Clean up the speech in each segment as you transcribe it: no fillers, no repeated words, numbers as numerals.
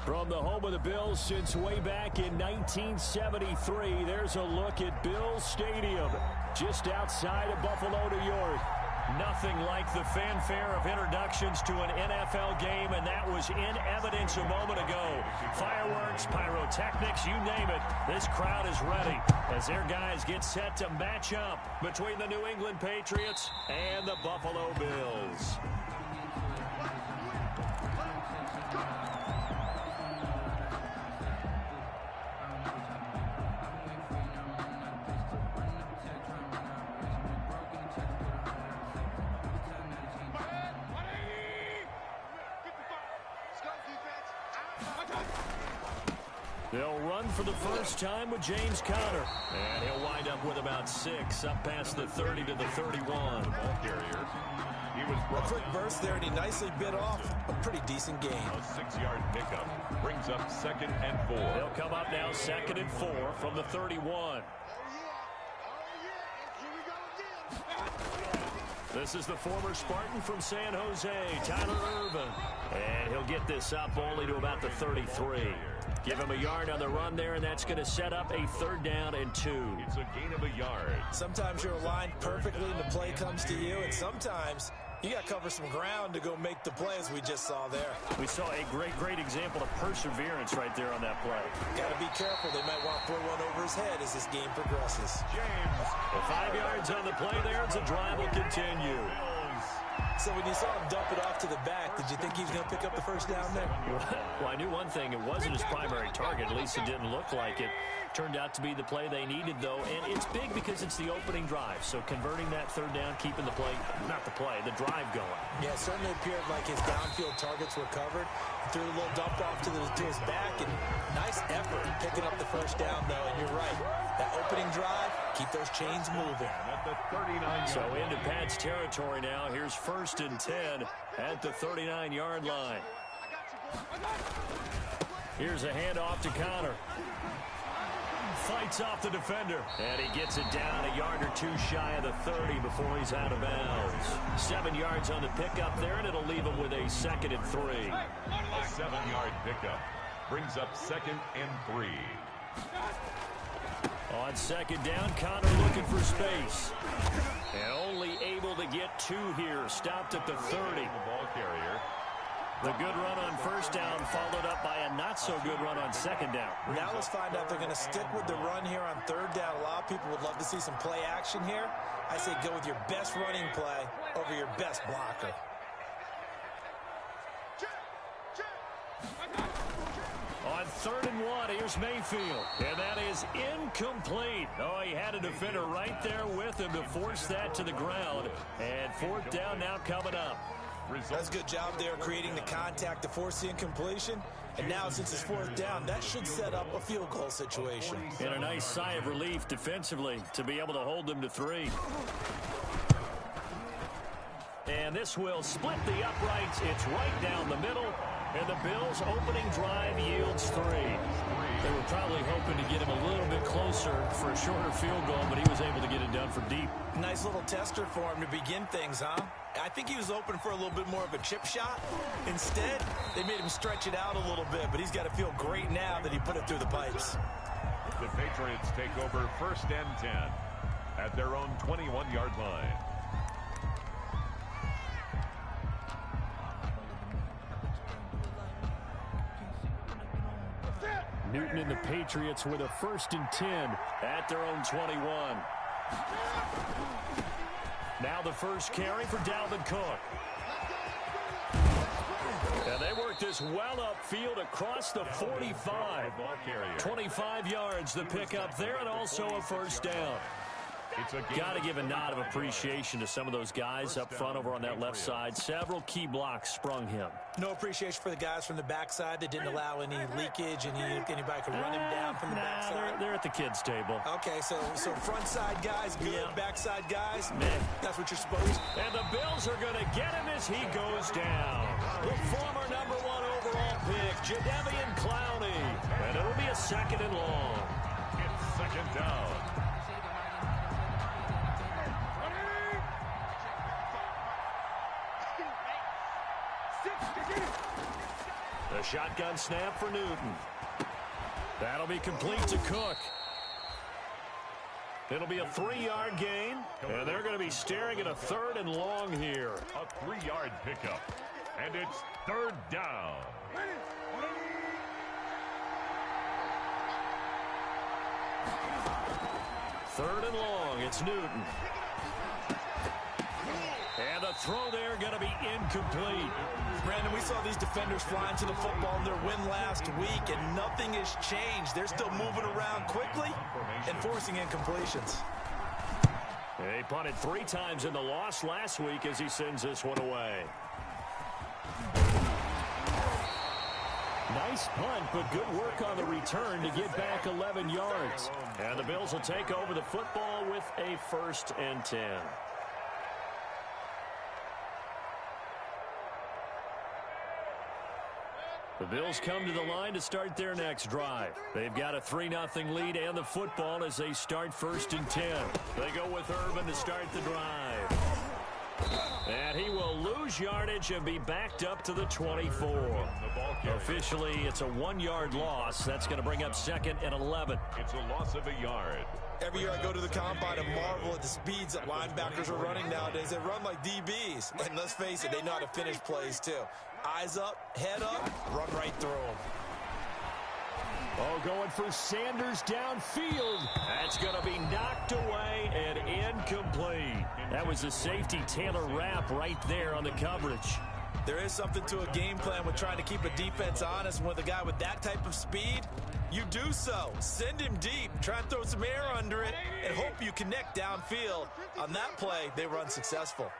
From the home of the Bills since way back in 1973, there's a look at Bills Stadium, just outside of Buffalo, New York. Nothing like the fanfare of introductions to an NFL game, and that was in evidence a moment ago. Fireworks, pyrotechnics, you name it. This crowd is ready as their guys get set to match up between the New England Patriots and the Buffalo Bills. They'll run for the first time with James Conner. And he'll wind up with about 6, up past the 30 to the 31. Ball carrier. He was a quick burst there, and he nicely bit off a pretty decent gain. A 6-yard pickup brings up 2nd and 4. They'll come up now 2nd and 4 from the 31. This is the former Spartan from San Jose, Tyler Ervin. And he'll get this up only to about the 33. Give him a yard on the run there, and that's going to set up a 3rd down and 2. It's a gain of a yard. Sometimes you're aligned perfectly and the play comes to you, and sometimes you got to cover some ground to go make the play, as we just saw there. We saw a great example of perseverance right there on that play. Got to be careful. They might want to throw one over his head as this game progresses. James. 5 yards on the play there, and the drive will continue. So when you saw him dump it off to the back, did you think he was going to pick up the first down there? Well, I knew one thing. It wasn't his primary target. At least it didn't look like it. Turned out to be the play they needed, though. And it's big because it's the opening drive. So converting that 3rd down, keeping the play, not the play, the drive going. Yeah, it certainly appeared like his downfield targets were covered. Threw a little dump off to his back, and nice effort picking up the first down, though. And you're right. That opening drive, keep those chains moving. At the 39. So into Pat's territory now. Here's 1st and 10 at the 39-yard line. Here's a handoff to Conner. Fights off the defender. And he gets it down a yard or 2 shy of the 30 before he's out of bounds. 7 yards on the pickup there, and it'll leave him with a 2nd and 3. A 7-yard pickup brings up 2nd and 3. On 2nd down, Conner looking for space. And only able to get 2 here. Stopped at the 30. The ball carrier. The good run on 1st down followed up by a not-so-good run on 2nd down. Now let's find out if they're going to stick with the run here on 3rd down. A lot of people would love to see some play action here. I say go with your best running play over your best blocker. On 3rd and 1, here's Mayfield. And that is incomplete. Oh, he had a defender right there with him to force that to the ground. And 4th down now coming up. That's a good job there creating the contact to force the incompletion. And now since it's 4th down, that should set up a field goal situation. And a nice sigh of relief defensively to be able to hold them to 3. And this will split the uprights. It's right down the middle. And the Bills' opening drive yields 3. They were probably hoping to get him a little bit closer for a shorter field goal, but he was able to get it done for deep. Nice little tester for him to begin things, huh? I think he was open for a little bit more of a chip shot. Instead, they made him stretch it out a little bit, but he's got to feel great now that he put it through the pipes. The Patriots take over 1st and 10 at their own 21-yard line. Newton and the Patriots with a 1st and 10 at their own 21. Now the first carry for Dalvin Cook. And they work this well upfield across the 45. 25 yards the pickup there, and also a 1st down. Got to give a nod of appreciation to some of those guys up front over on that left side. Several key blocks sprung him. No appreciation for the guys from the backside that didn't allow any leakage, and anybody could run him down from the backside. They're at the kids' table. Okay, so front side guys good, backside guys, that's what you're supposed to. And the Bills are going to get him as he goes down. The former #1 overall pick, Jadeveon Clowney. And it'll be a 2nd and long. It's 2nd down. The Shotgun snap for Newton. That'll be complete to Cook. It'll be a 3-yard gain, and they're going to be staring at a 3rd and long here. A 3-yard pickup, and it's 3rd down. Third and long, it's Newton. And the throw there going to be incomplete. Brandon, we saw these defenders flying to the football in their win last week, and nothing has changed. They're still moving around quickly and forcing incompletions. He punted 3 times in the loss last week as he sends this one away. Nice punt, but good work on the return to get back 11 yards. And the Bills will take over the football with a 1st and 10. The Bills come to the line to start their next drive. They've got a 3-0 lead and the football as they start 1st and 10. They go with Irvin to start the drive. And he will lose yardage and be backed up to the 24. Officially, it's a 1-yard loss. That's going to bring up 2nd and 11. It's a loss of a yard. Every year I go to the combine and marvel at the speeds that linebackers are running nowadays. They run like DBs. And let's face it, they know how to finish plays too. Eyes up, head up, run right through them. Oh, going for Sanders downfield. That's going to be knocked away and incomplete. That was a safety Taylor Rapp right there on the coverage. There is something to a game plan with trying to keep a defense honest. With a guy with that type of speed, you do so. Send him deep. Try and throw some air under it and hope you connect downfield. On that play, they were unsuccessful.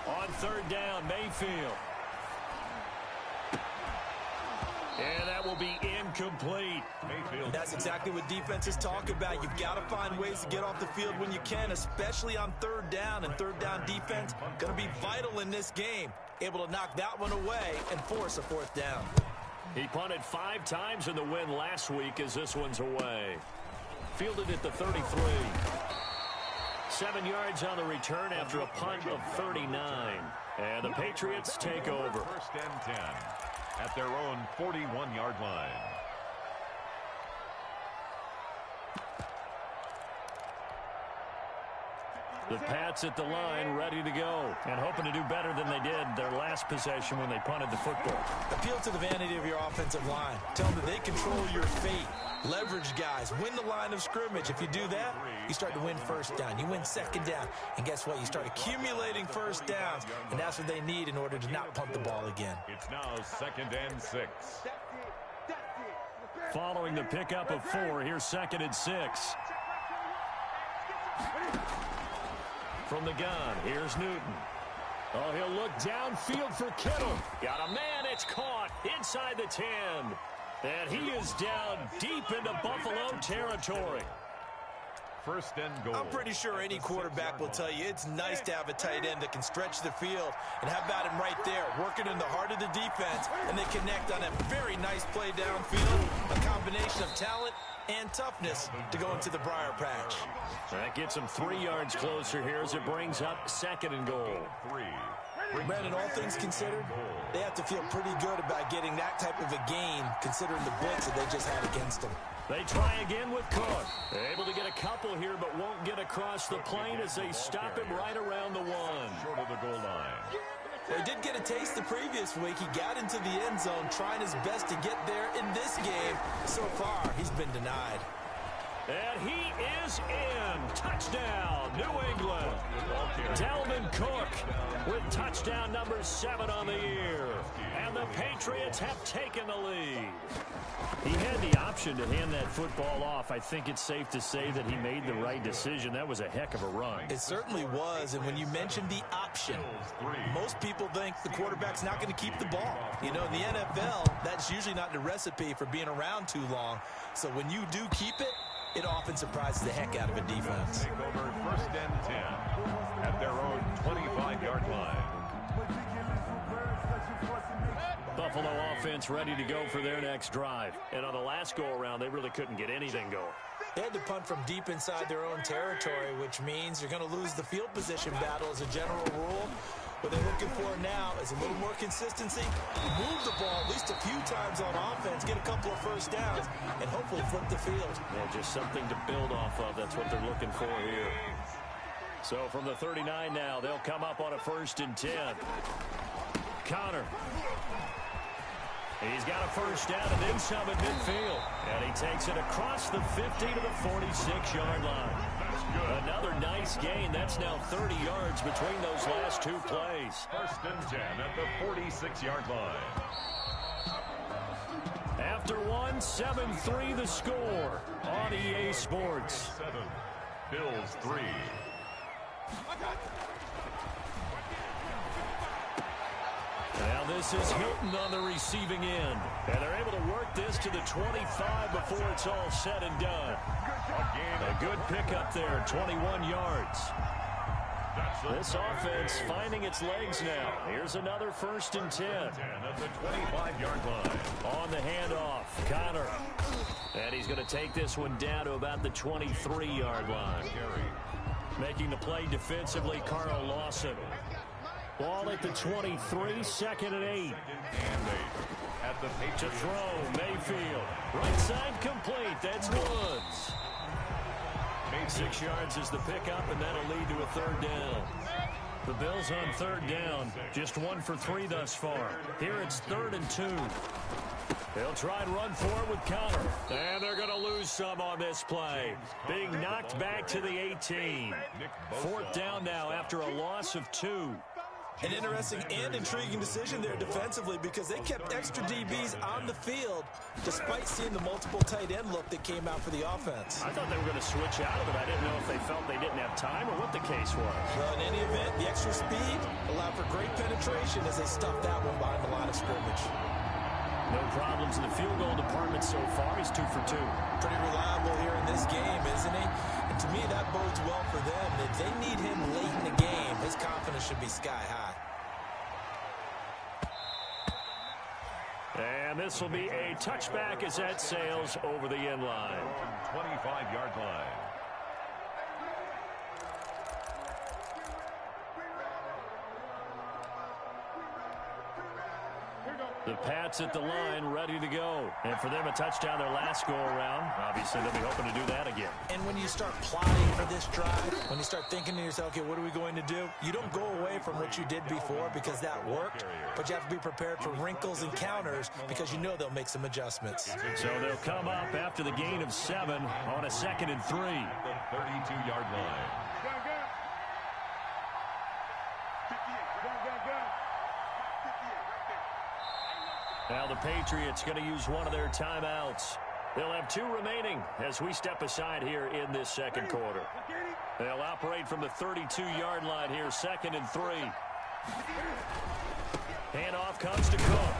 On 3rd down, Mayfield. And that will be incomplete. Mayfield. That's exactly what defenses talk about. You've got to find ways to get off the field when you can, especially on 3rd down. And 3rd down defense going to be vital in this game. Able to knock that one away and force a 4th down. He punted 5 times in the win last week as this one's away. Fielded at the 33. 7 yards on the return after a punt of 39. And the Patriots take over. 1st and 10 at their own 41-yard line. The Pats at the line, ready to go, and hoping to do better than they did their last possession when they punted the football. Appeal to the vanity of your offensive line. Tell them that they control your fate. Leverage guys. Win the line of scrimmage. If you do that, you start to win 1st down. You win 2nd down. And guess what? You start accumulating 1st downs, and that's what they need in order to not punt the ball again. It's now 2nd and 6. Following the pickup of 4, here's 2nd and 6. From the gun, here's Newton. Oh, he'll look downfield for Kittle. Got a man, it's caught inside the 10. And he is down deep into Buffalo territory. 1st and goal. I'm pretty sure any quarterback will tell you it's nice to have a tight end that can stretch the field. And how about him right there, working in the heart of the defense, and they connect on a very nice play downfield. A combination of talent and toughness to go into the briar patch. That gets him 3 yards closer here as it brings up 2nd and goal. 3. Brandon, all things considered, they have to feel pretty good about getting that type of a gain, considering the blitz that they just had against them. They try again with Cook. Able to get a couple here, but won't get across the plane as they stop him right around the 1. Short of the goal line. They did get a taste the previous week. He got into the end zone, trying his best to get there in this game. So far, he's been denied. And he is in. Touchdown, New England. Dalvin Cook with touchdown number 7 on the year. And the Patriots have taken the lead. He had the option to hand that football off. I think it's safe to say that he made the right decision. That was a heck of a run. It certainly was. And when you mentioned the option, most people think the quarterback's not going to keep the ball. You know, in the NFL, that's usually not the recipe for being around too long. So when you do keep it, it often surprises the heck out of a defense. Take over 1st and 10 at their own 25-yard line. Buffalo offense ready to go for their next drive. And on the last go-around, they really couldn't get anything going. They had to punt from deep inside their own territory, which means you're going to lose the field position battle as a general rule. What they're looking for now is a little more consistency, move the ball at least a few times on offense, get a couple of first downs, and hopefully flip the field. Yeah, just something to build off of. That's what they're looking for here. So from the 39 now, they'll come up on a 1st and 10. Connor. He's got a first down and then some at midfield. And he takes it across the 50 to the 46-yard line. Another nice gain. That's now 30 yards between those last two plays. 1st and 10 at the 46-yard line. After one, 7-3 the score on EA Sports. 7, Bills 3. Now this is Hilton on the receiving end. And they're able to work this to the 25 before it's all said and done. A good pickup there, 21 yards. This offense finding its legs now. Here's another 1st and 10. At the 25-yard line. On the handoff, Connor. And he's going to take this one down to about the 23-yard line. Making the play defensively, Carl Lawson. Ball at the 23, 2nd and 8. At the to throw, Mayfield. Right side complete. That's Woods. 6 yards is the pickup, and that'll lead to a 3rd down. The Bills on 3rd down. Just 1 for 3 thus far. Here it's 3rd and 2. They'll try and run for it with Connor. And they're going to lose some on this play. Being knocked back to the 18. 4th down now after a loss of 2. An interesting and intriguing decision there defensively because they kept extra DBs on the field despite seeing the multiple tight end look that came out for the offense. I thought they were going to switch out of it. I didn't know if they felt they didn't have time or what the case was. Well, in any event, the extra speed allowed for great penetration as they stuffed that one behind the line of scrimmage. No problems in the field goal department so far. He's 2 for 2. Pretty reliable here in this game, isn't he? And to me, that bodes well for them. If they need him late in the game, his confidence should be sky high. And this will be a touchback as that sails over the end line. 25-yard line. The Pats at the line, ready to go. And for them, a touchdown their last go-around. Obviously, they'll be hoping to do that again. And when you start plotting for this drive, when you start thinking to yourself, okay, what are we going to do? You don't go away from what you did before because that worked, but you have to be prepared for wrinkles and counters because you know they'll make some adjustments. So they'll come up after the gain of 7 on a 2nd and 3. The 32-yard line. Now the Patriots going to use one of their timeouts. They'll have 2 remaining as we step aside here in this 2nd quarter. They'll operate from the 32-yard line here, 2nd and 3. Handoff comes to Cook.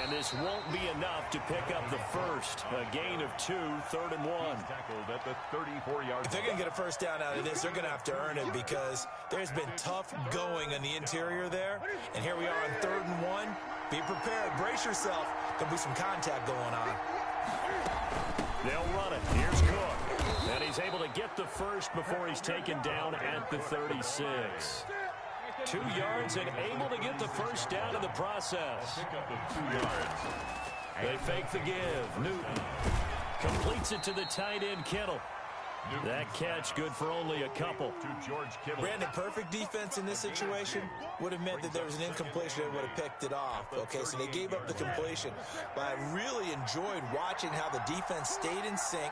And this won't be enough to pick up the first. A gain of 2, 3rd and 1. Tackled at the 34-yard. If they're going to get a first down out of this, they're going to have to earn it because there's been tough going on the interior there. And here we are on 3rd and 1. Be prepared. Brace yourself. There'll be some contact going on. They'll run it. Here's Cook. And he's able to get the first before he's taken down at the 36. 2 yards and able to get the first down in the process. Pick up the 2 yards. They fake the give. Newton completes it to the tight end, Kittle. That catch good for only a couple. To George Kittle. Brandon, perfect defense in this situation would have meant that there was an incompletion. They would have picked it off. Okay, so they gave up the completion. But I really enjoyed watching how the defense stayed in sync,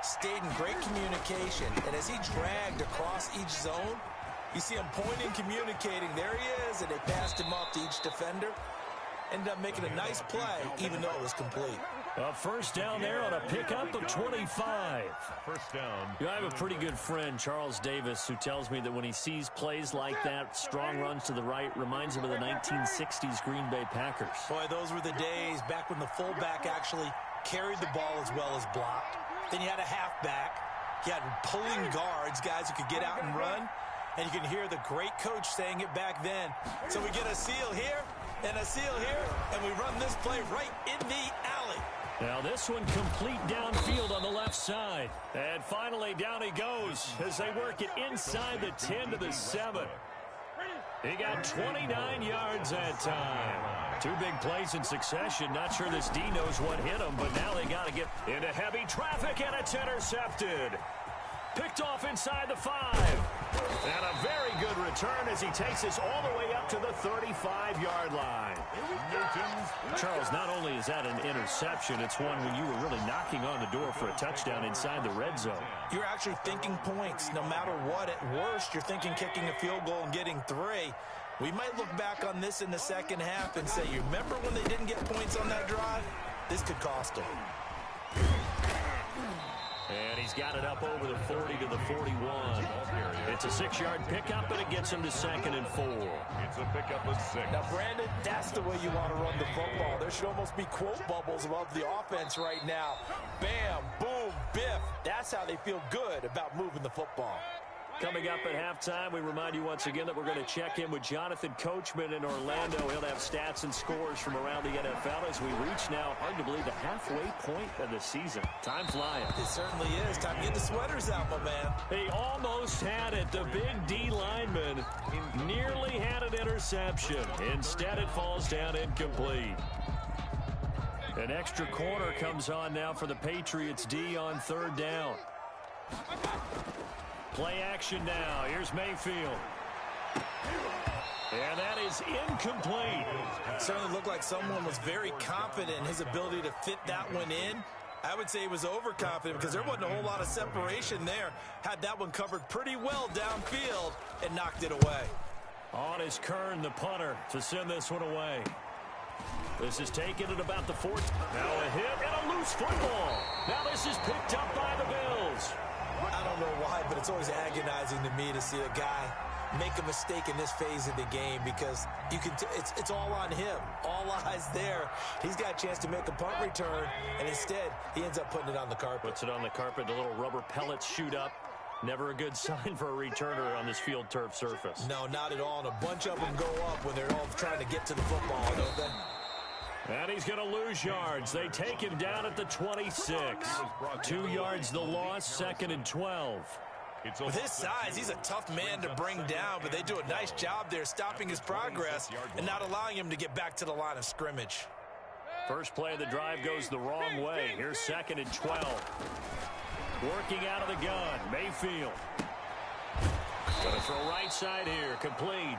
stayed in great communication. And as he dragged across each zone, you see him pointing, communicating. There he is, and they passed him off to each defender. Ended up making a nice play, even though it was complete. A first down there on a pickup of 25. First down. I have a pretty good friend, Charles Davis, who tells me that when he sees plays like that, strong runs to the right, reminds him of the 1960s Green Bay Packers. Boy, those were the days back when the fullback actually carried the ball as well as blocked. Then you had a halfback. You had pulling guards, guys who could get out and run. And you can hear the great coach saying it back then. So we get a seal here and a seal here, and we run this play right in the alley. Now this one complete downfield on the left side. And finally down he goes as they work it inside the 10 to the 7. He got 29 yards that time. Two big plays in succession. Not sure this D knows what hit him, but now they got to get into heavy traffic, and it's intercepted. Picked off inside the 5. And a very good return as he takes us all the way up to the 35-yard line. Charles, not only is that an interception, it's one when you were really knocking on the door for a touchdown inside the red zone. You're actually thinking points. No matter what, at worst, you're thinking kicking a field goal and getting 3. We might look back on this in the second half and say, you remember when they didn't get points on that drive? This could cost them. And he's got it up over the 40 to the 41. It's a 6-yard pickup, and it gets him to 2nd and 4. It's a pickup of 6. Now, Brandon, that's the way you want to run the football. There should almost be quote bubbles above the offense right now. Bam, boom, biff. That's how they feel good about moving the football. Coming up at halftime, we remind you once again that we're going to check in with Jonathan Coachman in Orlando. He'll have stats and scores from around the NFL as we reach now, hard to believe, the halfway point of the season. Time flying. It certainly is. Time to get the sweaters out, my man. He almost had it. The big D lineman nearly had an interception. Instead, it falls down incomplete. An extra corner comes on now for the Patriots D on 3rd down. Play action now. Here's Mayfield. And that is incomplete. It certainly looked like someone was very confident in his ability to fit that one in. I would say he was overconfident because there wasn't a whole lot of separation there. Had that one covered pretty well downfield and knocked it away. On is Kern, the punter, to send this one away. This is taken at about the 4th. Now a hit and a loose football. Now this is picked up by the Bills. I don't know why, but it's always agonizing to me to see a guy make a mistake in this phase of the game because you can. It's all on him. All eyes there. He's got a chance to make a punt return, and instead he ends up putting it on the carpet. Puts it on the carpet. The little rubber pellets shoot up. Never a good sign for a returner on this field turf surface. No, not at all. And a bunch of them go up when they're all trying to get to the football, don't they? And he's going to lose yards. They take him down at the 26. 2 yards the loss, 2nd and 12. With his size, he's a tough man to bring down, but they do a nice job there stopping his progress and not allowing him to get back to the line of scrimmage. First play of the drive goes the wrong way. Here's 2nd and 12. Working out of the gun, Mayfield. Going to throw right side here, complete.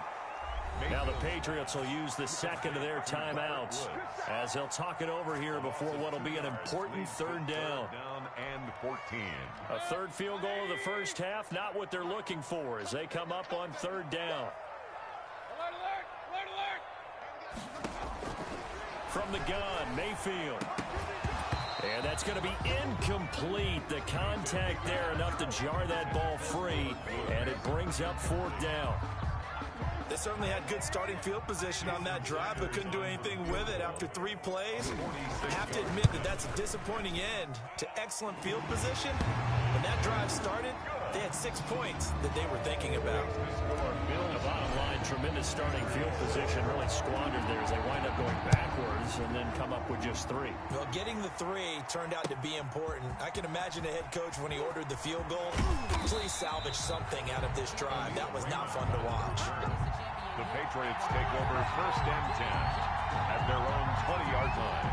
Now the Patriots will use the 2nd of their timeouts as they'll talk it over here before what will be an important 3rd down. And 14. A 3rd field goal of the first half, not what they're looking for as they come up on 3rd down. From the gun, Mayfield. And that's going to be incomplete. The contact there enough to jar that ball free, and it brings up 4th down. They certainly had good starting field position on that drive, but couldn't do anything with it after 3 plays. I have to admit that that's a disappointing end to excellent field position. When that drive started, they had 6 points that they were thinking about. The bottom line, tremendous starting field position, really squandered there as they wind up going backwards and then come up with just 3. Well, getting the 3 turned out to be important. I can imagine the head coach when he ordered the field goal. Please salvage something out of this drive. That was not fun to watch. The Patriots take over 1st and 10 at their own 20-yard line.